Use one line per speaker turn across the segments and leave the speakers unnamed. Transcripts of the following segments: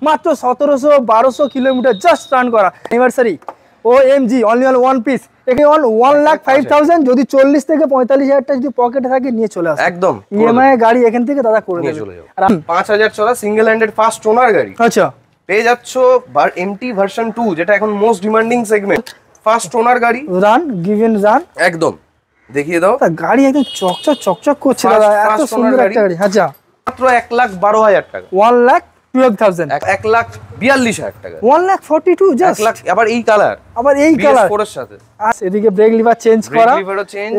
মাত্র 1700-1200 kilometre just run করা anniversary OMG only on one piece. এখানে 1,05,000 যদি 40 থেকে 45,000 টাকা যদি পকেটে থাকে নিয়ে চলে আসে
একদম
ইএমআই গাড়ি এখান থেকে দাদা করে দেবে।
আর 5000 চলা সিঙ্গেল হ্যান্ডেড ফাস্ট ওনার গাড়ি।
আচ্ছা
পেয়ে যাচ্ছ MT ভার্সন 2 যেটা এখন মোস্ট ডিমান্ডিং সেগমেন্ট, ফাস্ট ওনার গাড়ি,
রান গিভেন রান
একদম দেখিয়ে দাও।
গাড়ি একদম চকচক চকচক করছে দাদা, এত সুন্দর একটা গাড়ি। আচ্ছা
মাত্র 1,12,000 টাকা,
1,12,000
1,42,000 টাকা,
1,42,000 জাস্ট।
1 লাখ আবার এই কালার,
আবার এই কালার
BS4 এর সাথে।
আর এদিকে ব্রেক লিভার চেঞ্জ করা,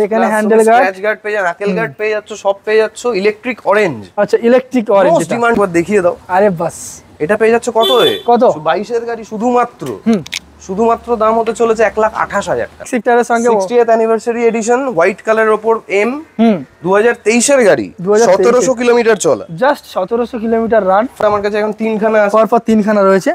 এখানে হ্যান্ডেল গার্ড,
স্ক্র্যাচ গার্ড পেয়ে যাচ্ছ, নাকেল গার্ড পেয়ে যাচ্ছ, সব পেয়ে যাচ্ছ। ইলেকট্রিক অরেঞ্জ,
আচ্ছা ইলেকট্রিক অরেঞ্জ
মোস্ট ডিমান্ড দেখিয়ে দাও।
আরে বাস
এটা পেয়ে যাচ্ছ কত?
কত?
22 এর গাড়ি শুধুমাত্র দাম হতে চলেছে 1,28,000 টাকা।
সিক্টারের সঙ্গে
60th অ্যানিভার্সারি এডিশন হোয়াইট কালারের উপর M 2023 এর গাড়ি, 1700 কিলোমিটার চলা,
জাস্ট 1700 কিলোমিটার রান।
আমার কাছে এখন 3খানা আছে,
পরপর 3খানা রয়েছে,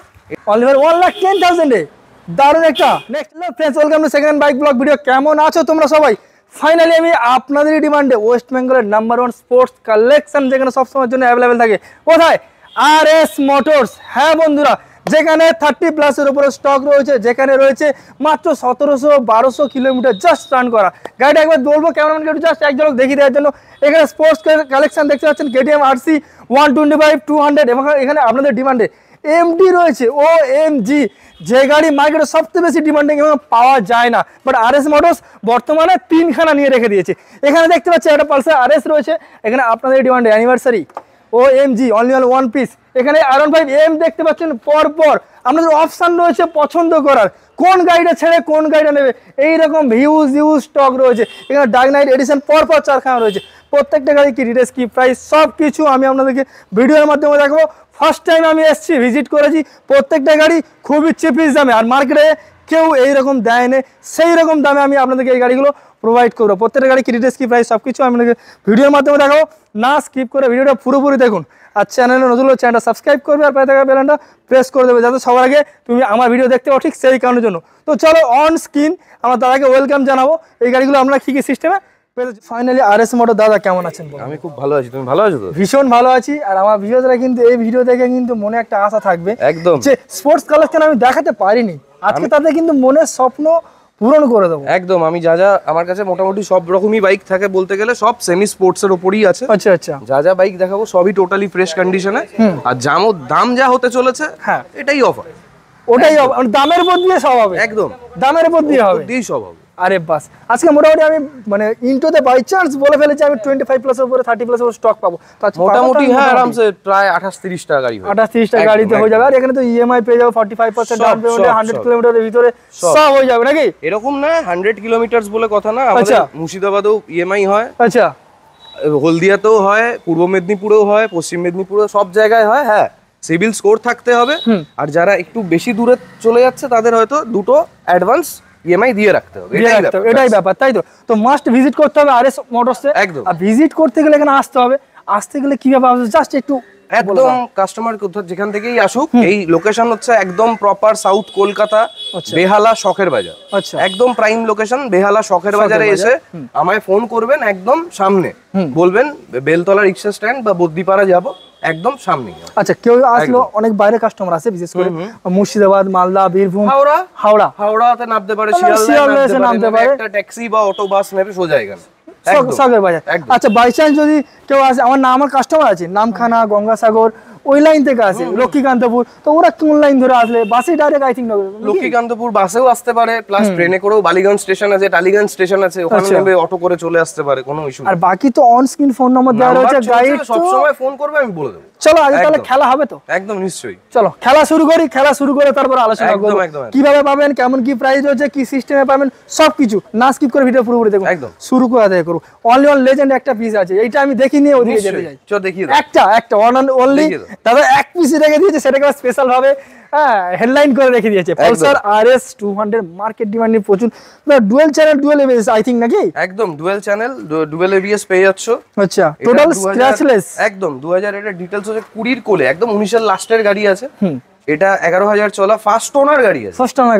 অনলি 1,10,000 এ দারুণ একটা। Next hello friends, welcome to second bike blog video. কেমন আছো তোমরা সবাই? ফাইনালি আমি আপনাদের ডিমান্ডে ওয়েস্ট বেঙ্গলের নাম্বার 1 স্পোর্টস কালেকশন যেখানে সব সময়ের জন্য অ্যাভেলেবেল থাকে, কোথায়? RS motors. হ্যাঁ বন্ধুরা, যেখানে 30+ এর উপরে স্টক রয়েছে, যেখানে রয়েছে মাত্র 1700-1200 কিলোমিটার জাস্ট রান করা গাড়িটা। একবার বলবো কেমন গাড়ি জাস্ট এক ঝলক দেখিয়ে দেওয়ার জন্য। এখানে স্পোর্টস কালেকশন দেখতে পাচ্ছেন, KTM RC 125, 200 এবং এখানে আপনাদের ডিমান্ডে MD রয়েছে OMG, যে গাড়ি মার্কেটে সবচেয়ে বেশি ডিমান্ডিং এবং পাওয়া যায় না, বাট RS মোটরস বর্তমানে 3খানা নিয়ে রেখে দিয়েছে। এখানে দেখতে পাচ্ছি একটা পালসার RS রয়েছে, এখানে আপনাদের ডিমান্ডে anniversary OMG only on one piece. এখানে R15M দেখতে পাচ্ছেন, পরপর আপনাদের অপশান রয়েছে পছন্দ করার, কোন গাড়িটা ছেড়ে কোন গাড়িটা নেবে, এইরকম হিউজ স্টক রয়েছে। এখানে ডার্ক নাইট এডিশন পরপর 4খানা রয়েছে। প্রত্যেকটা গাড়ি কি ডিটেলস, কি প্রাইস, সব কিছু আমি আপনাদেরকে ভিডিওর মাধ্যমে দেখাবো। ফার্স্ট টাইম আমি এসেছি, ভিজিট করেছি, প্রত্যেকটা গাড়ি খুবই চিপিস দামে, আর মার্কেটে কেউ এইরকম দেয় না, সেই রকম দামে আমি আপনাদেরকে এই গাড়িগুলো প্রোভাইড করবো। প্রত্যেকটা গাড়ি কি ডিটেলস, কি প্রাইস, সব কিছু আমি আপনাদেরকে ভিডিওর মাধ্যমে দেখাবো। না স্কিপ করে ভিডিওটা পুরোপুরি দেখুন। আর চ্যানেলে নতুন হলে চ্যানেলটা সাবস্ক্রাইব করবে, আর পাশে থাকা বেলটা প্রেস করে দেবে, যাতে সবার আগে তুমি আমার ভিডিও দেখতে পাও, ঠিক সেই কারণের জন্য। তো চলো অন স্ক্রিন আমার দাদাকে ওয়েলকাম জানাবো। এই গাড়িগুলো আমরা কি সিস্টেমে ফাইনালি RS মোটর। দাদা কেমন আছেন?
আমি খুব ভালো আছি, তুমি ভালো আছো তো?
ভীষণ ভালো আছি। আর আমার ভিডিওটা কিন্তু এই ভিডিও দেখে কিন্তু মনে একটা আশা থাকবে
একদম,
যে স্পোর্টস কালেকশন আমি দেখাতে পারিনি, আজকে তাদের কিন্তু মনের স্বপ্ন পূরণ করে দেবো।
একদম, আমি যা আমার কাছে মোটামুটি সব রকমই বাইক থাকে বলতে গেলে, সব সেমি স্পোর্টস এর উপরই আছে।
আচ্ছা আচ্ছা,
যা বাইক দেখাবো সবই টোটালি ফ্রেশ কন্ডিশনে। আর দাম যা হতে চলেছে,
হ্যাঁ
এটাই অফার,
ওটাই দামের উপর দিয়ে সব হবে,
একদম
দামের উপর দিয়ে হবে,
সব হবে।
আরে বাস, আজকে মোটামুটি আমি মানে ইন্টোতে বাই চান্স বলে ফেলেছি আমি 25+ উপরে 30+ উপরে স্টক পাবো
মোটামুটি। হ্যাঁ আরামসে প্রায় 28-30 টাকা গাড়ি,
28-30 টাকা গাড়িতে হয়ে যাবে। আর এখানে তো ইএমআই পেয়ে যাবে 45% ডাউন পেমেন্টে, 100 কিলোমিটারের ভিতরে সব হয়ে যাবে নাকি?
এরকম না 100 কিলোমিটার বলে কথা না, আমাদের মুর্শিদাবাদেও ইএমআই হয়,
আচ্ছা
হলদিয়াতেও হয়, পূর্ব মেদিনীপুরেও হয়, পশ্চিম মেদিনীপুরে, সব জায়গায় হয়। হ্যাঁ সিভিল স্কোর থাকতে হবে। আর যারা একটু বেশি দূরে চলে যাচ্ছে তাদের হয়তো দুটো অ্যাডভান্স ইএমআই দিয়ে রাখতে হবে,
এটাই ব্যাপার, তাই তো? তো মাস্ট ভিজিট করতে হবে RS মোটরসে।
একদম,
আর ভিজিট করতে গেলে এখানে আসতে হবে। আসতে গেলে কি ব্যাপার জাস্ট একটু
একদম কাস্টমার যেখান থেকেই আসুক, এই লোকেশন হচ্ছে একদম প্রপার সাউথ কলকাতা, বেহালা শখের বাজার।
আচ্ছা,
একদম প্রাইম লোকেশন বেহালা শখের বাজারে এসে আমায় ফোন করবেন, একদম সামনে বলবেন বেলতলা রিক্সা স্ট্যান্ড বা বদ্দিপাড়া যাব, একদম সামনে।
আচ্ছা, কেউ আসলো, অনেক বাইরে কাস্টমার আছে, বিশেষ করে মুর্শিদাবাদ, মালদা, বীরভূম, হাওড়াতে নামতে পারে, শিয়ালদাতে নামতে পারে, একটা ট্যাক্সি বা অটো বাস নেবে সোজা এখানে শখের বাজার। আচ্ছা, বাই চান্স যদি কেউ আসে, আমার কাস্টমার আছে নামখানা, গঙ্গাসাগর, ওই লাইন থেকে আসে, লক্ষ্মীকান্তপুর, তো ওরা কোন লাইন ধরে আসলে বাসে ডাইরেক্ট আই থিংক
লক্ষ্মীকান্তপুর বাসেও আসতে পারে, প্লাস ট্রেনে করেও বালিগঞ্জ স্টেশন আছে, টালিগঞ্জ স্টেশন আছে, ওখানে নেবে অটো করে চলে আসতে পারে, কোনো ইস্যু নেই।
আর বাকি তো অন স্ক্রিন ফোন নম্বর দেওয়া রয়েছে, গাইড
সব সময় ফোন করবে, আমি বলে দেব।
চলো আগে তাহলে খেলা হবে তো?
একদম নিশ্চয়ই,
চলো খেলা শুরু করি। খেলা শুরু করে তারপর আলোচনা করব কিভাবে পাবেন, কেমন কি প্রাইস রয়েছে, কি সিস্টেমে পাবেন, সবকিছু না স্কিপ করে ভিডিও পুরোপুরি দেখুন।
একদম
শুরু করে আদায় করব। অনলি ওয়ান লেজেন্ড একটা পিস আছে, এইটা আমি দেখি নিয়ে ওদিকে যেতে যাই।
চল দেখিয়ে দাও।
একটা ওয়ান অ্যান্ড অনলি দাদা এক পিস রেখে দিয়েছে, সেটাকে স্পেশাল ভাবে হেডলাইন করে রেখে দিয়েছে, পালসার RS 200। মার্কেট ডিমান্ডিং প্রচুর, dual channel, dual ABS I think নাকি?
একদম ডুয়াল চ্যানেল, ডুয়াল এবিএস পেয়ে যাচ্ছ।
আচ্ছা, টোটাল স্ক্র্যাচলেস,
একদম 2000 এর ডিটেইলস হচ্ছে 20 এর কোলে, একদম 19 এর লাস্টের গাড়ি আছে। এটা 11,000 চলা ফার্স্ট ওনার গাড়ি আছে,
ফার্স্ট ওনার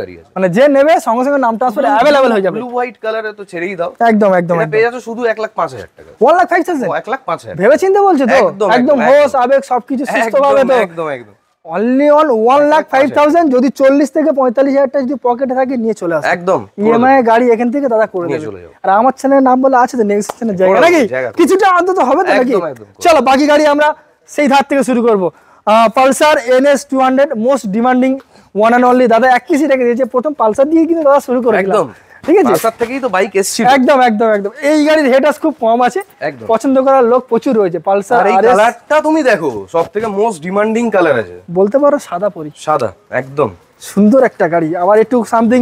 গাড়ি আছে, মানে যে নেবে সঙ্গে সঙ্গে নাম ট্রান্সফার अवेलेबल হয়ে যাবে।
ব্লু হোয়াইট কালারে তো ছেড়েই দাও।
একদম
এটা পেয়ে যাচ্ছ শুধু 1,05,000 টাকা।
1,05,000,
1,05,000
ভেবে চিন্তে বলছো তো? একদম হোস আবেগ সবকিছু সুস্থ ভাবে তো।
একদম
অনলি অন 1,05,000, যদি 40 থেকে 45,000 টাকা যদি পকেটে থাকে নিয়ে চলে আসবে
একদম
ইএমআই গাড়ি এখান থেকে দাদা করে
নিয়ে
দেবে।
চলে যাবো।
আর আমার চ্যানেলের নাম বলে আছে তো নেক্সট চ্যানেল জায়গা
করে
নাকি
দেবো, জায়গা করে
কিছুটা অন্তত হবে তো নাকি?
একদম, একদম।
চলো বাকি গাড়ি আমরা সেই ধার থেকে শুরু করব। Pulsar NS 200 most demanding one and only দাদা এক পিসি রেখে দিয়েছে, প্রথম পালসার দিয়ে কিন্তু দাদা শুরু করে
একদম
ঠিক আছে।
পালসার থেকেই তো বাইক এসেছিল।
একদম একদম একদম এই গাড়ির হেডাস খুব কম আছে,
একদম।
পছন্দ করার লোক প্রচুর রয়েছে। পালসার
আর এই
RS
কালারটা তুমি দেখো, সবথেকে মোস্ট ডিমান্ডিং কালার আছে,
বলতে পারো সাদা পরি,
সাদা একদম।
সুন্দর একটা গাড়ি। আবার একটু সামথিং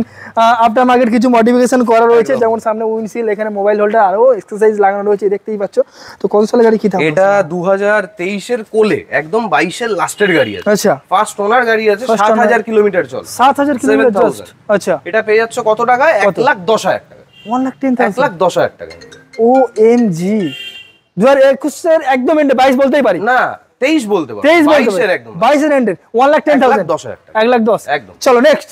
আফটার মার্কেট কিছু মডিফিকেশন করা রয়েছে, যেমন সামনে উইন্ডশিল্ড, এখানে মোবাইল হোল্ডার আরো এক্সারসাইজ লাগানো রয়েছে দেখতেই পাচ্ছ। তো কত সালের গাড়ি কি দাম?
এটা 2023 এর কোলে, একদম 22 এর লাস্টের গাড়ি আছে।
আচ্ছা
ফার্স্ট ওনার গাড়ি আছে,
First owner।
7000 কিলোমিটার চল।
7,000 কিলোমিটার
7,000
জাস্ট। আচ্ছা
এটা পেয়ে যাচ্ছ কত টাকায়? 1,10,000 টাকা।
1,10,000
1,10,000 টাকা।
OMG 2021 এর একদম এন্ডে 22 বলতেই পারি
না 23 বলতে পারো,
23 বলতে
22 এর
পারি
একদম
22 এর এন্ডে 1,10,000
1,10,000 টাকা।
1,10,000
একদম।
চলো নেক্সট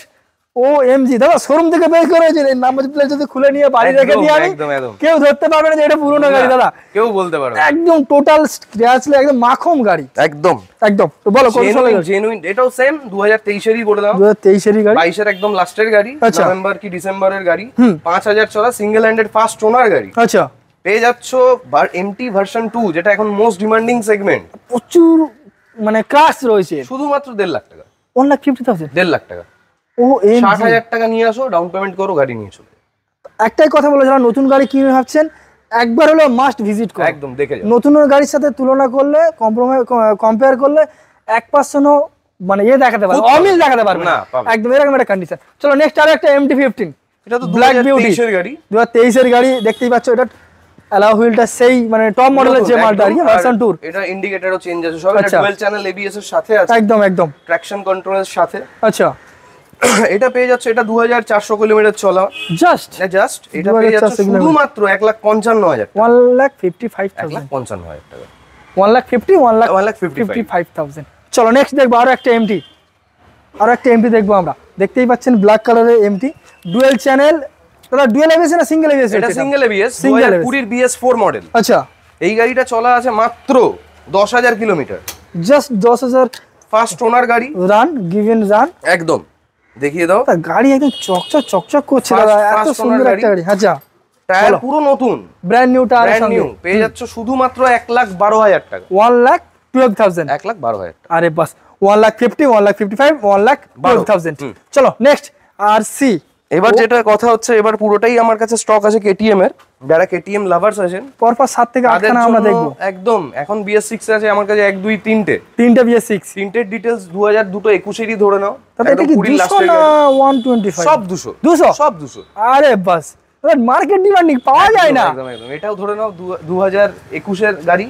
OMG দাদা শোরুম থেকে বের করে যে নাম্বার প্লেট যদি খুলে নিয়ে বাড়ি রেখে দিই আমি,
একদম, একদম।
কেউ ধরতে পারবে না যে এটা পুরনো গাড়ি দাদা,
কেউ বলতে পারবে না।
একদম টোটাল স্ক্র্যাচ একদম মাখম গাড়ি
একদম
একদম। তো বলো কত সালে গাড়ি?
জেনুইন, এটাও সেম 2023 এরই করে দাও।
2023 এর গাড়ি
22 এর একদম লাস্টের গাড়ি,
আচ্ছা।
নভেম্বর কি ডিসেম্বরের গাড়ি, 5,000 চলা, সিঙ্গেল হ্যান্ডেড ফার্স্ট ওনার গাড়ি।
আচ্ছা
পেয়ে যাচ্ছ এমটি ভার্সন 2, যেটা এখন মোস্ট ডিমান্ডিং সেগমেন্ট,
প্রচুর মানে ক্রাশ রয়েছে,
শুধুমাত্র 1.5 লাখ টাকা।
1,50,000
1.5 লাখ টাকা।
OMG
60,000 টাকা নিয়ে আসো, ডাউন পেমেন্ট করো, গাড়ি নিয়ে চলো।
একটাই কথা বলে যারা নতুন গাড়ি কিনে ভাবছেন একবার হলো মাস্ট ভিজিট করো।
একদম দেখে যাও।
নতুন গাড়ির সাথে তুলনা করলে কম্পেয়ার করলে 1% মানে দেখাতে পারবে, অমিল দেখাতে পারবে
না,
না
পাবে।
একদম এরকম একটা কন্ডিশন। চলো নেক্সট আরো একটা MT-15,
এটা তো
ব্ল্যাক বিউটি
2023 এর গাড়ি।
2023 এর গাড়ি দেখতেই পাচ্ছ। এটা অ্যালাউ হুইলটা সেই মানে টপ মডেলের যে মালটা আর কি, ভার্সন 2
এটা ইন্ডিকেটরও চেঞ্জ আছে সব, এটা
আচ্ছা।
ডুয়াল চ্যানেল ABS এর সাথে আছে,
একদম একদম।
ট্র্যাকশন কন্ট্রোলের সাথে।
আচ্ছা
এটা পেয়ে যাচ্ছে, এটা 2,400 কিলোমিটার চলা
জাস্ট
জাস্ট। এটা পেয়ে যাচ্ছে
2,400
শুধুমাত্র 1,55,000 টাকা।
1,55,000
1,55,000 টাকা।
1,50,000
1,55,000
1,55,000 চলো নেক্সট দেখবো আরো একটা MT, আরো একটা MT দেখবো আমরা। দেখতেই পাচ্ছেন ব্ল্যাক কালারের MT, ডুয়েল চ্যানেল দাদা, ডুয়েল ABS না সিঙ্গেল ABS?
এটা single ABS,
Single ABS
2020 BS4 model.
আচ্ছা
এই গাড়িটা চলা আছে মাত্র 10,000 কিলোমিটার।
জাস্ট 10,000
ফার্স্ট ওনার গাড়ি,
রান গিভেন রান,
একদম দেখিয়ে দাও।
গাড়ি একদম চকচক চকচক করছে
First-
দাদা, এত
first
সুন্দর
owner
একটা গাড়ি। আচ্ছা
টায়ার পুরো নতুন,
ব্র্যান্ড নিউ টায়ার
ব্র্যান্ড
সঙ্গে
নিউ। পেয়ে যাচ্ছ শুধুমাত্র 1,12,000 টাকা।
1,12,000
1,12,000 টাকা।
আরে বাস 1,50,000 1,55,000 1,12,000 চলো নেক্সট RC।
এবার যেটা কথা হচ্ছে, এবার পুরোটাই আমার কাছে স্টক আছে KTM এর। যারা KTM লাভার্স আছেন
পরপর 7 থেকে 8
তাদের
খানা আমরা
জন্য
দেখবো।
একদম। এখন BS6 আছে আমার কাছে 1 2 3টে,
তিনটা BS6
তিনটের ডিটেলস 2021 ধরে নাও।
তাহলে এটা
একদম
কি
20
200
লাস্টের
না
গাড়ি।
125?
সব 200
200
সব 200।
আরে বাস মার্কেট ডিমান্ডিং পাওয়া যায় না।
একদম একদম। এটাও ধরে নাও 2021 এর গাড়ি,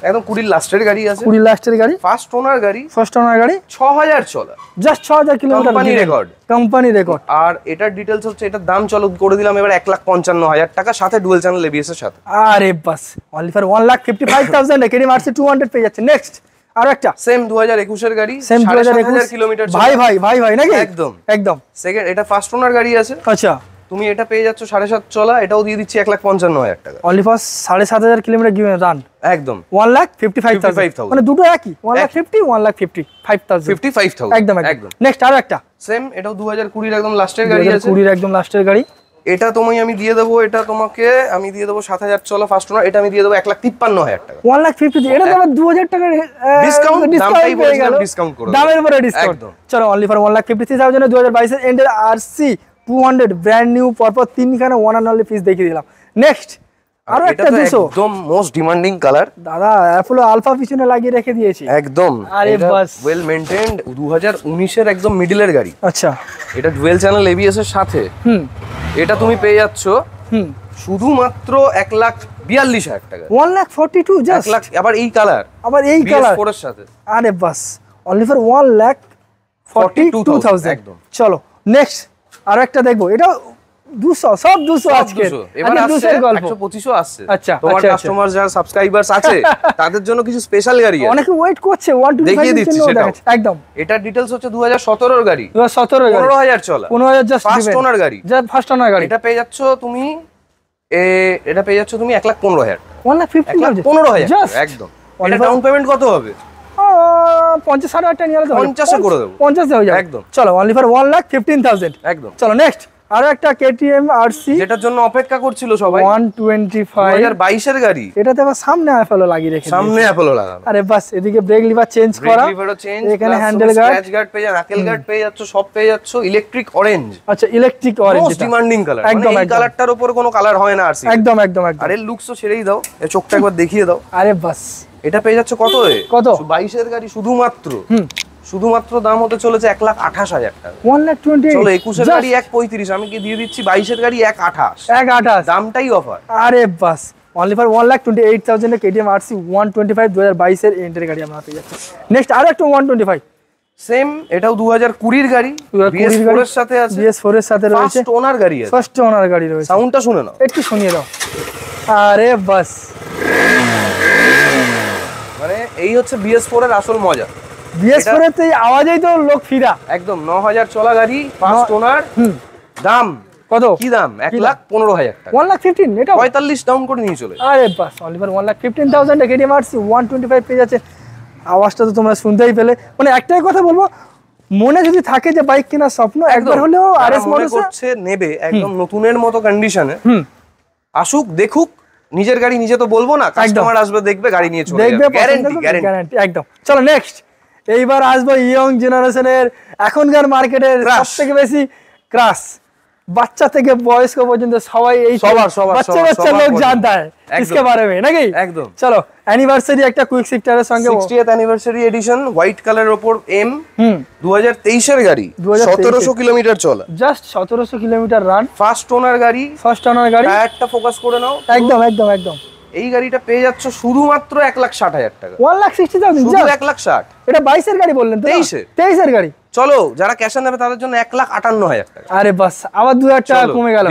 একদম 20 লাস্টের গাড়ি আছে,
20 লাস্টের গাড়ি,
ফার্স্ট ওনার গাড়ি,
ফার্স্ট ওনার গাড়ি,
6,000 চলা,
just 6,000 kilometre
Company record।
Company record.
আর এটার ডিটেলস হচ্ছে, এটার দাম চলো করে দিলাম এবার 1,55,000 টাকা, সাথে ডুয়াল চ্যানেল ABS এর সাথে।
আরে বাস অনলি ফর 1,55,000 KTM RC 200 পেয়ে যাচ্ছে। নেক্সট আরো একটা
সেম 2021 এর গাড়ি,
সেম
7,500 কিলোমিটার।
ভাই ভাই ভাই ভাই নাকি?
একদম
একদম।
সেকেন্ড, এটা ফার্স্ট ওনার গাড়ি আছে,
আচ্ছা
তুমি এটা পেয়ে যাচ্ছ 7.5 চলা, এটাও দিয়ে দিচ্ছি 1,55,000 টাকা।
Only for 7,500 kilometre given run,
একদম
1,55,000
55,000
মানে দুটো একই 1,50,000 1,55,000
55,000
একদম একদম। নেক্সট আরো একটা
সেম, এটাও 2020 একদম লাস্টের গাড়ি আছে।
2020 একদম লাস্টের গাড়ি।
এটা তোমায় আমি দিয়ে দেবো, এটা তোমাকে আমি দিয়ে দেবো 7,000 চলা ফার্স্ট ওনার, এটা আমি দিয়ে দেবো 1,53,000 টাকা।
1,50,000 এটা তো আবার 2,000 টাকার
Discount, দামটাই
পেয়ে
বলেছিলাম,
গেল,
discount করে দেবো।
দামের উপরে ডিসকাউন্ট।
একদম।
চলো অনলি ফর 1,53,000 2022 এর এন্ডের RC 200 ব্র্যান্ড নিউ, পরপর তিনখানা ওয়ান অ্যান্ড অনলি পিস দেখিয়ে দিলাম। নেক্সট আরো
এটা
একটা
তো
200
একদম মোস্ট ডিমান্ডিং কালার
দাদা, অ্যাপোলো আলফা পিছনে লাগিয়ে রেখে দিয়েছি
একদম।
আরে বাস।
ওয়েল মেইনটেইনড, 2019 এর একদম মিডলের গাড়ি।
আচ্ছা
এটা ডুয়েল চ্যানেল ABS এর সাথে। এটা তুমি পেয়ে যাচ্ছ শুধুমাত্র 1,42,000 টাকা।
1,42,000
1
জাস্ট,
লাখ, আবার এই কালার,
আবার এই কালার।
BS4 এর সাথে।
আরে বাস অনলি ফর 1,42,000
একদম।
চলো নেক্সট আরো একটা দেখবো। এটা 200 সব 200 আজকে।
এবার
আজকে 200
আসছে
এর গল্প।
125ও আসছে।
আচ্ছা,
তোমার
আচ্ছা,
কাস্টমার যারা সাবস্ক্রাইবার্স আছে তাদের জন্য কিছু স্পেশাল গাড়ি আছে।
অনেকে ওয়েট করছে
দেখিয়ে
125 এর
দিচ্ছি
জন্য
সেটাও।
দেখাচ্ছে একদম।
এটার ডিটেইলস হচ্ছে 2017 এর গাড়ি,
2017 গাড়ি
15,000 চলা,
15,000 জাস্ট
ফার্স্ট ওনার গাড়ি।
জাস্ট ফার্স্ট ওনার গাড়ি।
এটা পেয়ে যাচ্ছ তুমি, এটা পেয়ে যাচ্ছ তুমি 1,15,000 টাকা।
1,50,000
15,000
জাস্ট
একদম। এটা ডাউন পেমেন্ট কত হবে?
50-60 টাকা নিয়ে আলো
50 করে দেবো
50 হয়ে যাবে
একদম।
চলো অনলি ফর 1,15,000
একদম।
চলো নেক্সট আরো একটা কেটিএম আরসি
যেটার জন্য অপেক্ষা করছিল সবাই
125
2022 এর গাড়ি,
এটাতে আবার সামনে অ্যাপেলো লাগিয়ে রেখেছে
সামনে অ্যাপোলো লাগানো,
আরে বাস এদিকে ব্রেক লিভার চেঞ্জ করা
চেঞ্জ,
এখানে হ্যান্ডেল গার্ড
স্ক্র্যাচ গার্ড পেয়ে যাচ্ছ, নাকেল গার্ড পেয়ে যাচ্ছ, সব পেয়ে যাচ্ছ। ইলেকট্রিক অরেঞ্জ,
আচ্ছা electric orange
most demanding colour,
একদম,
এই
একদম।
কালারটার উপর কোনো কালার হয় না আরসি।
একদম একদম একদম
আরে লুকসও ছেড়েই দাও, এই চোখটা একবার দেখিয়ে দাও।
আরে বাস
এটা পেয়ে যাচ্ছ কত
কত?
22 এর গাড়ি শুধুমাত্র দাম হতে চলেছে 1,28,000 টাকা।
1,28,000
চলো 21 এর গাড়ি 1,35, আমি কি দিয়ে দিচ্ছি 22 এর গাড়ি 1,28,
1,28
দামটাই অফার।
আরে বাস অনলি ফর 1,28,000 কেটিএম আরসি 125 2022 এর এন্টার গাড়ি আমরা পেয়ে যাচ্ছি নেক্সট আরো একটা 125
সেম, এটাও 2020 এর গাড়ি,
2020
BS4 এর সাথে আছে,
BS4 এর সাথে রয়েছে
ফার্স্ট ওনার গাড়ি আছে।
ফার্স্ট ওনার গাড়ি রয়েছে
সাউন্ডটা শুনে নাও,
একটু শুনিয়ে দাও আরে বাস
মানে এই হচ্ছে BS4 এর আসল মজা।
BS4 এর তো এই আওয়াজেই তো লোক ফিরা
একদম 9,000 চলা গাড়ি, ফার্স্ট ওনার। দাম
কত
কি দাম? 1,15,000 টাকা।
1,15,000 এটা
45 ডাউন করে নিয়ে চলে।
আরে বাস অনলি ফর 1,15,000 এ কেটিএম আরসি 125 পেয়ে যাচ্ছে আওয়াজটা তো তোমরা শুনতেই পেলে মানে একটাই কথা বলবো মনে যদি থাকে যে বাইক কেনার স্বপ্ন একবার হলেও আরএস
মনে
মোটরস
করছে নেবে একদম নতুনের মতো কন্ডিশনে, আসুক দেখুক, নিজের গাড়ি নিজে তো বলবো না, কাস্টমার আসবে দেখবে গাড়ি নিয়ে চলে
দেখবে
যাবে, গ্যারান্টি গ্যারান্টি।
গ্যারান্টি একদম চলো নেক্সট এইবার আসবো ইয়ং জেনারেশনের এখনকার মার্কেটের সবথেকে বেশি ক্রাশ বাচ্চা থেকে বয়স্ক পর্যন্ত সবাই এই বাচ্চা লোক জানতা है इसके बारे में নাকি
একদম।
চলো অ্যানিভার্সারি একটা কুইক শিফটারের সঙ্গে
60th অ্যানিভার্সারি এডিশন হোয়াইট কালারের উপর এম 2023 এর গাড়ি, 1700 কিলোমিটার চলা,
just 1700 kilometre run,
first owner গাড়ি,
ফার্স্ট ওনার গাড়ি।
টায়ারটা ফোকাস করে নাও,
একদম একদম একদম
এই গাড়িটা পেয়ে যাচ্ছ শুধুমাত্র 1,60,000 টাকা।
1,60,000
শুধু 1,60,000।
এটা 22 এর গাড়ি বললেন তো?
23
এর গাড়ি।
চলো যারা ক্যাশ নেবে তাদের জন্য 1,58,000 টাকা।
আরে বাস আবার 2,000 টাকা কমে গেল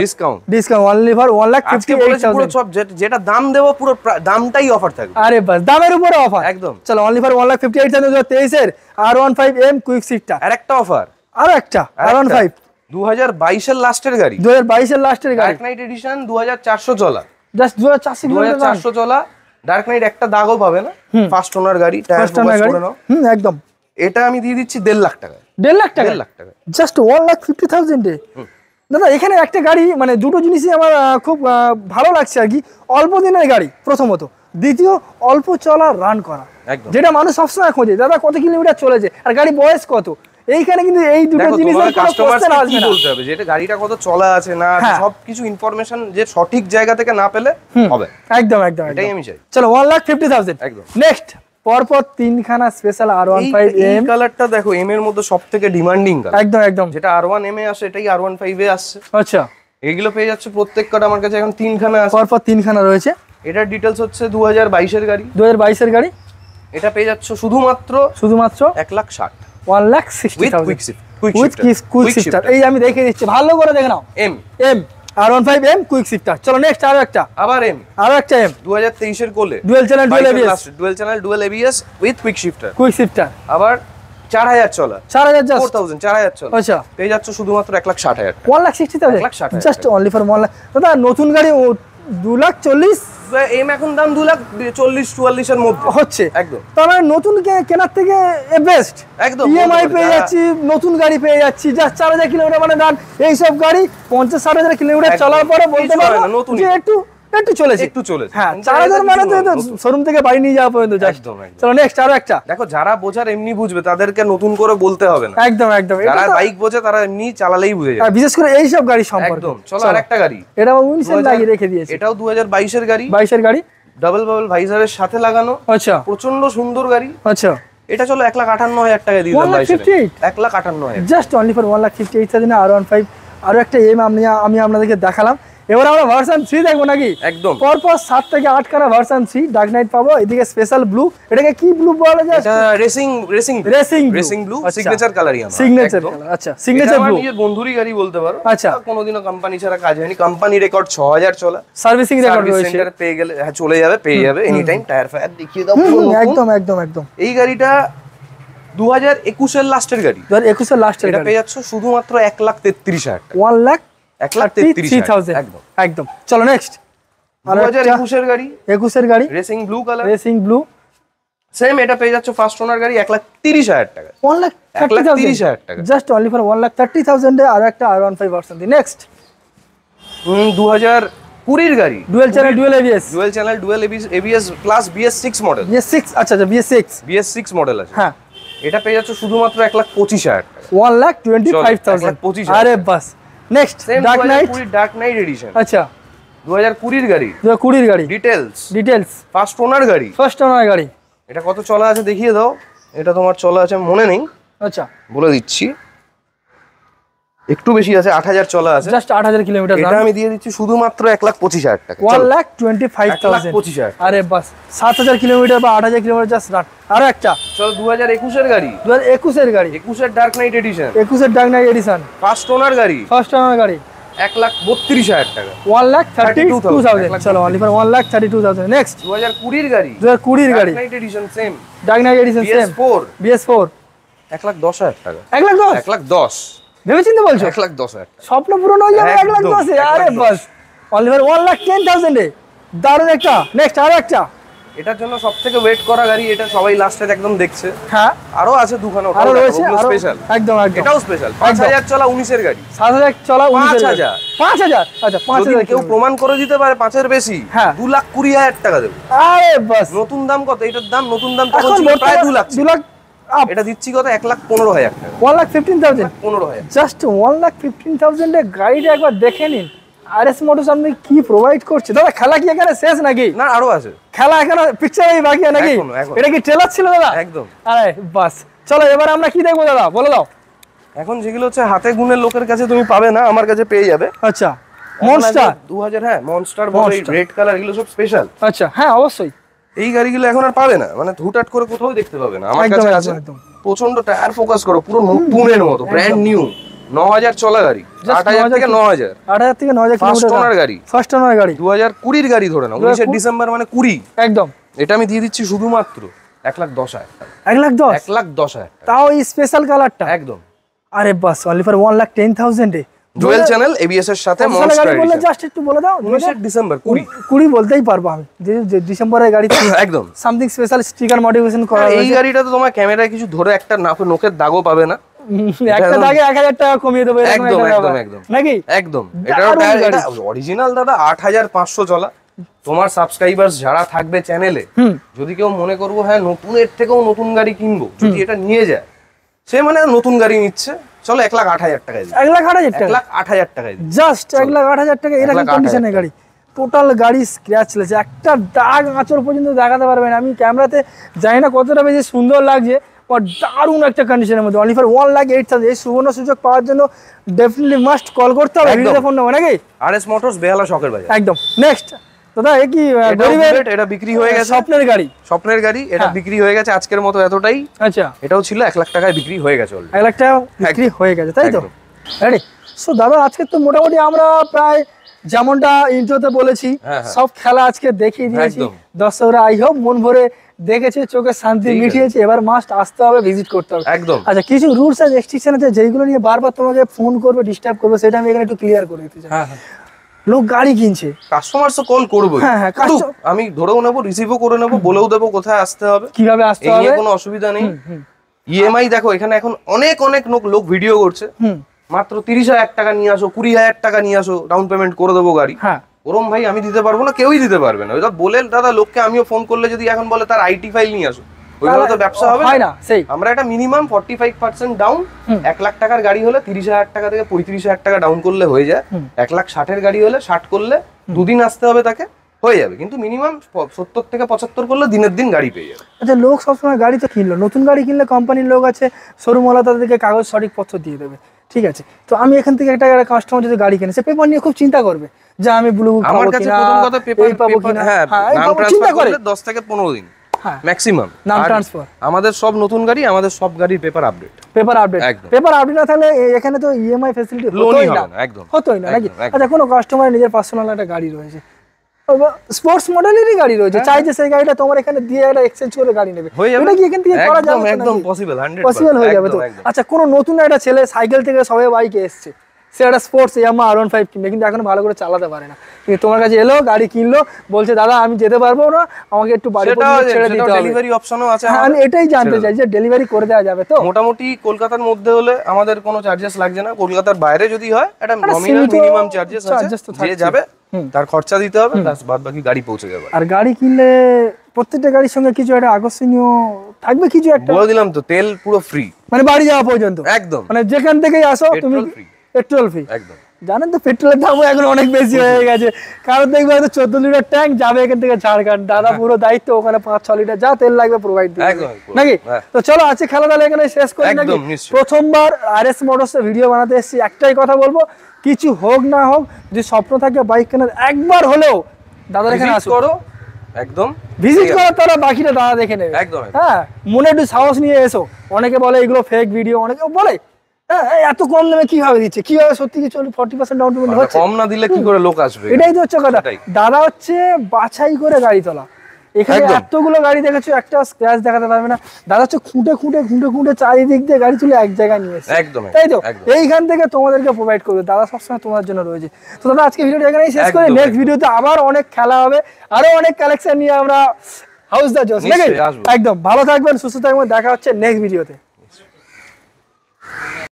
ডিসকাউন্ট অনলি ফর 1,58,000।
সব যেটা দাম দেবো পুরো দামটাই অফার থাকবে।
আরে বাস দামের উপরে অফার
একদম।
চলো অনলি ফর 1,58,000 2023 এর R15M কুইক শিফটার।
আরেকটা অফার,
আরো একটা R15
2022 এর লাস্টের গাড়ি,
2022 এর লাস্টের গাড়ি,
ডার্ক নাইট এডিশন, 2,400 চলা,
জাস্ট 2,400
চলা। ডার্ক নাইট একটা দাগও পাবে না, ফার্স্ট ওনার গাড়ি, টায়ার ফোকাস করে নাও।
একদম।
এটা আমি দিয়ে দিচ্ছি 1.5 লাখ টাকা।
1.5 লাখ টাকা?
1.5 লাখ টাকা
জাস্ট 1,50,000 এ। দাদা এখানে একটা গাড়ি মানে দুটো জিনিসই আমার খুব ভালো লাগছে আর কি, অল্প দিনের গাড়ি প্রথমত, দ্বিতীয় অল্প চলা রান করা, যেটা মানুষ সবসময় খোঁজে দাদা কত কিলোমিটার চলেছে আর গাড়ি বয়স কত। এইখানে কিন্তু এই দুটো জিনিসের কোনো কোশ্চেন আসবে না,
বলতে হবে যেটা গাড়িটা কত চলা আছে না আছে সবকিছু ইনফরমেশন যে সঠিক জায়গা থেকে না পেলে হবে।
একদম একদম
এটাই আমি চাই।
চলো 1,50,000
একদম।
নেক্সট পরপর তিনখানা স্পেশাল R15M।
এই কালারটা দেখো এম এর মধ্যে সবথেকে ডিমান্ডিং কালার।
একদম একদম।
যেটা R1M এ আসে এটাই R15 এ আসছে।
আচ্ছা
এগুলো পেয়ে যাচ্ছে প্রত্যেকটা আমার কাছে এখন তিনখানা আছে।
পরপর তিনখানা রয়েছে।
এটার ডিটেইলস হচ্ছে 2022 এর গাড়ি।
2022 এর গাড়ি।
এটা পেয়ে যাচ্ছে শুধুমাত্র
1,60,000 1,60,000
কুইক
শিফটার। এই আমি দেখে দিচ্ছি ভালো করে দেখে নাও।
M
R15M quick shifter. চলো নেক্সট আরো একটা,
আবার এম,
আরো একটা এম
2023 এর কোলে,
dual channel
dual ABS with quick
shifter.
আবার 4,000 চলা,
4,000 জাস্ট
4,000 চলা।
আচ্ছা
পেয়ে যাচ্ছে শুধুমাত্র 1,60,000
1,60,000 জাস্ট অনলি ফর 1 লাখ। দাদা নতুন গাড়ি 2,40,000
এম এখন দাম 2,40,44 এর মধ্যে
হচ্ছে
একদম।
তার মানে নতুন কেনার থেকে বেস্ট
একদম
ইএমআই পেয়ে যাচ্ছি, নতুন গাড়ি পেয়ে যাচ্ছি, জাস্ট 4,000 কিলোমিটার মানে রান। এই সব গাড়ি 50-60,000 কিলোমিটার চলার পরে বলতে পারবো যে একটু চলেছে। হ্যাঁ 4,000 মানে তো শোরুম থেকে বাড়ি নিয়ে যাওয়া পর্যন্ত জাস্ট। চলো নেক্সট আরো একটা
দেখো, যারা বোঝার এমনি বুঝবে, তাদেরকে নতুন করে বলতে হবে না।
একদম একদম।
যারা বাইক বোঝে তারা এমনি চালালেই বুঝে যাবে,
বিশেষ করে এই সব গাড়ি সম্পর্কে।
একদম। চলো আরেকটা গাড়ি,
এটা উইন্ডশিল্ড লাগিয়ে রেখে দিয়েছে।
এটাও 2022 এর গাড়ি,
22 এর গাড়ি,
ডাবল ভাইজারের সাথে লাগানো।
আচ্ছা
প্রচন্ড সুন্দর গাড়ি।
আচ্ছা
এটা চলো 1,58,000 টাকা দিয়ে দিলাম। 1,58,000
জাস্ট অনলি ফর 1,58,000 R15। আরো একটা এম আমি আপনাদেরকে দেখালাম। এবার আমরা ভার্সন 3 দেখবো নাকি?
একদম।
পরপর 7 থেকে 8 খানা ভার্সন 3 ডার্ক নাইট পাবো। এদিকে স্পেশাল ব্লু, এটাকে কি ব্লু বলা যায়?
এটা রেসিং ব্লু সিগনেচার কালারই আমার।
Signature colour. আচ্ছা সিগনেচার ব্লু।
আমি নিজের বন্ধুরই গাড়ি বলতে পারো।
আচ্ছা
কোনোদিনও কোম্পানি ছাড়া কাজ হয়নি। কোম্পানি রেকর্ড 6,000 চলা,
সার্ভিসিং রেকর্ড রয়েছে।
সেন্টার পেয়ে গেলে চলে যাবে, পেয়ে যাবে এনি টাইম। টায়ার ফায়ার দেখিয়ে দাও।
একদম একদম একদম।
এই গাড়িটা 2021 এর লাস্টের গাড়ি,
2021 এর লাস্টের গাড়ি।
এটা পেয়ে যাচ্ছ শুধুমাত্র 1,33,000 টাকা।
1,33,000 একদম একদম। চলো নেক্সট
2021 এর গাড়ি,
21 এর গাড়ি,
racing blue colour,
racing blue
same এটা পেয়ে যাচ্ছে ফার্স্ট ওনার গাড়ি 1,30,000 টাকা। 1,30,000 টাকা
জাস্ট অনলি ফর 1,30,000 এ আর একটা R15 ভার্সন দি। নেক্সট
2020 গাড়ি,
dual channel dual ABS,
dual ABS plus BS6 model.
BS6, আচ্ছা আচ্ছা
BS6 মডেল আছে।
হ্যাঁ,
এটা পেয়ে যাচ্ছে শুধুমাত্র 1,25,000 টাকা।
1,25,000।
1,25,000
আরে বাস। Next dark night,
dark night edition.
আচ্ছা
2020 গাড়ি,
2020 গাড়ি,
ডিটেলস ফার্স্ট ওনার গাড়ি।
ফার্স্ট ওনার গাড়ি।
এটা কত চলা আছে দেখিয়ে দাও। এটা তোমার চলা আছে মনে নেই,
আচ্ছা
বলে দিচ্ছি, একটু বেশি আছে, 8,000 চলা আছে।
Just 8,000 kilometre.
এটা আমি দিয়ে দিচ্ছি শুধুমাত্র 1,25,000 টাকা।
1,25,000।
1,25,000।
আরে বাস, 7,000 কিলোমিটার বা 8,000 কিলোমিটার জাস্ট রান। আরো একটা
চলো 2021 এর গাড়ি,
2021 এর গাড়ি,
21 এর ডার্ক নাইট এডিশন,
21 এর dark night edition,
first owner গাড়ি,
ফার্স্ট ওনার গাড়ি।
1,32,000 টাকা।
1,32,000। চলো অনলি ফর 1,32,000। নেক্সট
2020 গাড়ি,
2020 এর গাড়ি,
dark night edition same,
dark night edition same, BS4,
1,10,000 টাকা।
1,10,000।
1,10,000
ভেবে চিন্তে বলছো?
1,10,000 টাকা।
স্বপ্ন পূরণ হয়ে যাবে
একদম,
1,10,000 এ। আরে
1,10,000
বাস, অনলি ফর 1,10,000 এ। দারুণ একটা। নেক্সট আরো একটা।
এটার জন্য সবথেকে ওয়েট করা গাড়ি, এটা সবাই লাস্টে একদম দেখছে।
হ্যাঁ,
আরো আছে দুখানা,
আরো রয়েছে, আরো
স্পেশাল।
একদম একদম।
এটাও স্পেশাল। 5,000 চলা 19 এর গাড়ি,
7,000 চলা
5,000।
5,000। আচ্ছা
যদি
5,000
কেউ প্রমাণ করে দিতে পারে 5-এর বেশি,
হ্যাঁ।
2,20,000 টাকা দেবো।
আরে বাস,
নতুন দাম কত? এটার দাম নতুন দাম তখন
এখন
ছিল প্রায় 2 লাখ।
2 লাখ আপ।
এটা দিচ্ছি কত? 1,15,000 টাকা।
1,15,000।
15,000।
জাস্ট 1,15,000 এ গাড়িটা একবার দেখে নিন। RS মোটরস আপনি কি প্রোভাইড করছে দাদা? খেলা কি এখানে শেষ নাকি?
না, আরো আছে
খেলা এখানে পিকচারেই বাকি নাকি?
এখনো।
এটা কি ট্রেলার ছিল দাদা?
একদম।
আরে বাস, চলো এবার আমরা কি দেখবো দাদা, বলে দাও।
এখন যেগুলো হচ্ছে হাতে গুণের লোকের কাছে তুমি পাবে না, আমার কাছে পেয়ে যাবে।
আচ্ছা, মনস্টার
2000, হ্যাঁ মনস্টার বলে রেড কালার, এগুলো সব স্পেশাল।
আচ্ছা, হ্যাঁ অবশ্যই।
এই গাড়িগুলো এখন আর পাবে না, মানে হুটহাট করে কোথাও দেখতে পাবে না। আমার
একদম,
কাছে
একদম,
আছে।
একদম।
প্রচন্ড টায়ার ফোকাস করো, পুরো নতুনের মতো, ব্র্যান্ড নিউ। 9,000 চলা গাড়ি, 8,000 থেকে 9,000।
8,000 থেকে 9,000
ফার্স্ট
কিলোমিটার
ওনার গাড়ি,
ফার্স্ট ওনার গাড়ি।
2020 গাড়ি ধরে নাও, 19 ডিসেম্বর মানে 20।
একদম।
এটা আমি দিয়ে দিচ্ছি শুধুমাত্র 1,10,000 টাকা।
1,10,000।
1,10,000 টাকা
তাও এই স্পেশাল কালারটা।
একদম।
আরে বাস, অনলি ফর 1,10,000 এ।
ডুয়াল চ্যানেল এবিএস এর সাথে মনস্টার
গাড়ি বললে
এডিশন।
জাস্ট একটু বলে দাও।
19 ডিসেম্বর 20।
20 বলতেই পারবো আমি, যে ডিসেম্বরের গাড়ি
একদম।
সামথিং স্পেশাল স্টিকার মডিফিকেশন করা
এই
হয়েছে।
গাড়িটা তো তোমার ক্যামেরায় কিছু ধরে একটা নোকের দাগও পাবে না।
একটা দাগে 1,000 টাকা কমিয়ে দেবো, এরকম
একদম,
একটা
একদম,
ব্যাপার।
একদম।
নাকি?
একদম।
দারুণ গাড়ি।
এটা অরিজিনাল দাদা 8,500 চলা। তোমার সাবস্ক্রাইবার্স যারা থাকবে চ্যানেলে, যদি কেউ মনে করবো হ্যাঁ নতুনের থেকেও নতুন গাড়ি কিনবো, যদি এটা নিয়ে যায়, সে মানে নতুন গাড়ি নিচ্ছে, চলো 1,08,000 টাকায় দিই।
1,08,000 টাকা
1,08,000 টাকায় দিই।
জাস্ট 1,08,000 টাকা। এরকম কন্ডিশনের গাড়ি, টোটাল গাড়ি স্ক্র্যাচ লেগেছে, একটা দাগ আঁচড় পর্যন্ত দেখাতে পারবেন। আমি ক্যামেরাতে জানি না কতটা বেশি সুন্দর লাগছে, বাট দারুণ একটা কন্ডিশনের মধ্যে। Only for 1,08,000। এই সুবর্ণ সুযোগ পাওয়ার জন্য ডেফিনেটলি মাস্ট কল করতে হবে, ভিডিওতে ফোন নেবো নাকি?
RS মোটরস, বেহালা শখের বাজার।
একদম। নেক্সট দাদা, এ কি
এটা বিক্রি হয়ে গেছে।
স্বপ্নের গাড়ি,
স্বপ্নের গাড়ি, এটা বিক্রি হয়ে গেছে আজকের মতো এতটাই।
আচ্ছা,
এটাও ছিল 1,00,000 টাকায় বিক্রি হয়ে গেছে অলরেডি।
1,00,000 টাকা বিক্রি হয়ে গেছে, তাই তো?
একদম।
রেডি। সো দাদা, আজকে তো মোটামুটি আমরা প্রায় যেমনটা ইন্ট্রোতে বলেছি, সব খেলা আজকে দেখিয়ে দিয়েছি।
একদম।
দর্শকরা আই হোপ মন ভরে দেখেছে, চোখে শান্তি মিটিয়েছে। এবার মাস্ট আসতে হবে, ভিজিট করতে হবে।
একদম।
আচ্ছা, কিছু রুলস এন্ড রেস্ট্রিকশন আছে যেগুলো নিয়ে বারবার তোমাকে ফোন করবে, ডিস্টার্ব করবে, সেটা আমি এখানে একটু ক্লিয়ার করে দিতে চাই। লোক গাড়ি কিনছে,
কাস্টমার তো কল করবো।
হ্যাঁ,
আমি ধরেও নেবো, রিসিভও করে নেবো, বলেও দেবো কোথায় আসতে হবে,
কিভাবে আসতে
এই
হবে,
নিয়ে কোনো অসুবিধা নেই। ইএমআই দেখো, এখানে এখন অনেক অনেক লোক ভিডিও করছে, মাত্র 30,000 টাকা নিয়ে আসো, 20,000 টাকা নিয়ে আসো, ডাউন পেমেন্ট করে দেবো গাড়ি।
হ্যাঁ,
ওরম ভাই আমি দিতে পারবো না, কেউই দিতে পারবে না। ওইটা বলে দাদা লোককে আমিও ফোন করলে যদি এখন বলে তার আইটি ফাইল নিয়ে আসো, ওইভাবে তো ব্যবসা হবে
না। সেই
আমরা একটা মিনিমাম 45% ডাউন, 1,00,000 টাকার গাড়ি হলে 30,000 টাকা থেকে 35,000 টাকা ডাউন করলে হয়ে যায়। 1,60,000 গাড়ি হলে 60 করলে 2 দিন আসতে হবে তাকে, হয়ে যাবে। কিন্তু মিনিমাম 70 থেকে 75 করলে দিনের দিন গাড়ি পেয়ে যাবে।
আচ্ছা, লোক সবসময় গাড়ি তো কিনলো, নতুন গাড়ি কিনলে কোম্পানির লোক আছে, শোরুমওয়ালা তাদেরকে কাগজ সঠিক পত্র দিয়ে দেবে, ঠিক আছে। তো আমি এখান থেকে একটা কাস্টমার যদি গাড়ি কিনে, সে পেপার নিয়ে খুব চিন্তা করবে যে আমি ব্লু
আমার কাছে প্রথম কথা পেপার হ্যাঁ, নাম ট্রান্সফার করলে 10 থেকে 15 দিন ম্যাক্সিমাম
নাম ট্রান্সফার।
আমাদের সব নতুন গাড়ি, আমাদের সব গাড়ির পেপার আপডেট।
পেপার আপডেট না থাকলে এখানে তো ইএমআই ফ্যাসিলিটি হতোই না,
একদম
হতোই না নাকি? আচ্ছা, কোনো কাস্টমারের নিজের পার্সোনাল একটা গাড়ি রয়েছে, স্পোর্টস মডেলেরই গাড়ি রয়েছে, চাই যে সেই গাড়িটা তোমার এখানে দিয়ে একটা এক্সচেঞ্জ করে গাড়ি নেবে, এটা কি এখান থেকে করা যাবে?
একদম পসিবল, 100%
পসিবল হয়ে যাবে তো। আচ্ছা, কোনো নতুন একটা ছেলে সাইকেল থেকে সবাই বাইকে এসছে, সে একটা স্পোর্টস ইয়ামা R15 কিনবে, কিন্তু এখন ভালো করে চালাতে পারে না। কিন্তু তোমার কাছে এলো, গাড়ি কিনলো, বলছে দাদা আমি যেতে পারবো না, আমাকে একটু বাড়ি পর্যন্ত ছেড়ে দিতে হবে।
ডেলিভারি অপশনও আছে।
হ্যাঁ, আমি এটাই জানতে চাই যে ডেলিভারি করে দেওয়া যাবে তো?
মোটামুটি কলকাতার মধ্যে হলে আমাদের কোনো চার্জেস লাগছে না। কলকাতার বাইরে যদি হয় একটা নমিনাল মিনিমাম চার্জেস আছে, যে যাবে তার খরচা দিতে হবে, বাদ বাকি গাড়ি পৌঁছে যাবে।
আর গাড়ি কিনলে প্রত্যেকটা গাড়ির সঙ্গে কিছু একটা আকর্ষণীয় থাকবে, কিছু একটা।
বলে দিলাম তো, তেল পুরো ফ্রি,
মানে বাড়ি যাওয়া পর্যন্ত
একদম,
মানে যেখান থেকেই আসো তুমি পেট্রোল ফ্রি।
একদম।
জানেন তো পেট্রোলের দামও এখন অনেক বেশি হয়ে গেছে, কারণ দেখবে হয়তো 14 লিটার ট্যাঙ্ক যাবে এখান থেকে ঝাড়খণ্ড, দাদা পুরো দায়িত্ব, ওখানে 5-6 লিটার যা তেল লাগবে প্রোভাইড দিবে নাকি? তো চলো আজকে খেলা তাহলে এখানে শেষ করি নাকি? প্রথমবার RS মোটরস ভিডিও বানাতে এসেছি, একটাই কথা বলবো, কিছু হোক না হোক, যদি স্বপ্ন থাকে বাইক কেনার, একবার হলেও দাদার এখানে আসো,
একদম
ভিজিট করো, তারা বাকিটা দাদা দেখে নেবে।
একদম।
হ্যাঁ, মনে একটু সাহস নিয়ে এসো। অনেকে বলে এগুলো ফেক ভিডিও, অনেকে বলে এত কম দামে কিভাবে দিচ্ছে, কিভাবে সত্যি কি 40% ডাউন পেমেন্ট হচ্ছে?
কম না দিলে কি করে লোক আসবে?
এটাই তো হচ্ছে কথা। দাদা হচ্ছে বাছাই করে গাড়ি তোলা, এখানে এতগুলো গাড়ি দেখেছো, একটা স্ক্র্যাচ দেখাতে পারবে না। দাদা হচ্ছে খুঁটে খুঁটে খুঁটে খুঁটে চারিদিক দিয়ে গাড়ি তুলে এক জায়গায় নিয়ে এসেছে, তাই তো? এইখান থেকে তোমাদেরকে প্রোভাইড করবে দাদা, সবসময় তোমার জন্য রয়েছে। তো দাদা আজকে ভিডিওটা এখানেই শেষ করি, নেক্সট ভিডিওতে আবার অনেক খেলা হবে, আরো অনেক কালেকশন নিয়ে আমরা হাউস দা জোস নাকি? একদম। ভালো থাকবেন, সুস্থ থাকবেন, দেখা হচ্ছে নেক্সট ভিডিওতে।